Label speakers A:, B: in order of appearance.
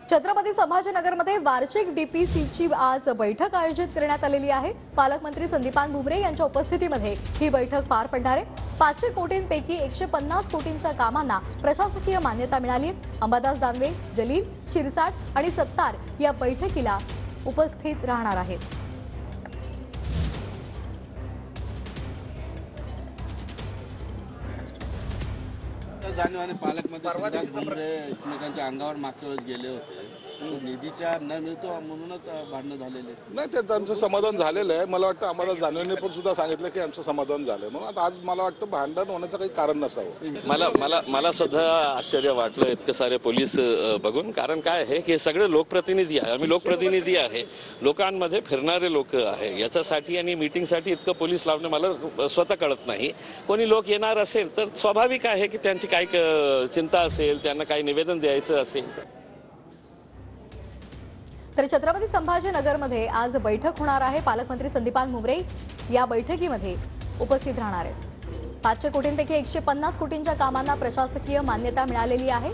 A: छत्रपती संभाजीनगरमध्ये वार्षिक डीपीसीची आज बैठक आयोजित करण्यात आलेली आहे। पालकमंत्री संदीपान भुमरे यांच्या उपस्थितीमध्ये ही बैठक पार पडणार आहे। 500 कोटींपैकी 150 कोटींच्या कामांना प्रशासकीय मान्यता मिळाली। अंबादास दानवे, जलील, शिरसाट आणि सत्तार या बैठकीला उपस्थित राहणार आहेत।
B: जाणीव पालकमंत्री संदीपान भुमरे एकमेकांच्या अंगावर मागच्या वेळेस गेले होते, निधीच्या न मिळतो म्हणूनच भांडणं झालेले
C: नाही। ते आमचं समाधान झालेलं आहे। मला वाटतं आम्हाला जाणीवने पण सुद्धा सांगितलं की आमचं समाधान झालंय, म्हणून आता आज मला वाटतं भांडण होण्याचं काही कारण नसावं।
D: मला सुद्धा आश्चर्य वाटलं इतके सारे पोलीस बघून। कारण काय आहे की सगळे लोकप्रतिनिधी आहे, आम्ही लोकप्रतिनिधी आहे, लोकांमध्ये फिरणारे लोक आहे। याच्यासाठी आणि मीटिंगसाठी इतकं पोलीस लावणं मला स्वतः कळत नाही। कोणी लोक येणार असेल तर स्वाभाविक आहे की त्यांची काही चिंता असेल, त्यांना काही निवेदन द्यायचं असेल।
A: तर छत्रपती संभाजीनगरमध्ये आज बैठक होणार आहे। पालकमंत्री संदीपान भुमरे या बैठकीमध्ये उपस्थित राहणार आहेत। 500 कोटींपैकी 150 कोटींच्या कामांना प्रशासकीय मान्यता मिळालेली आहे।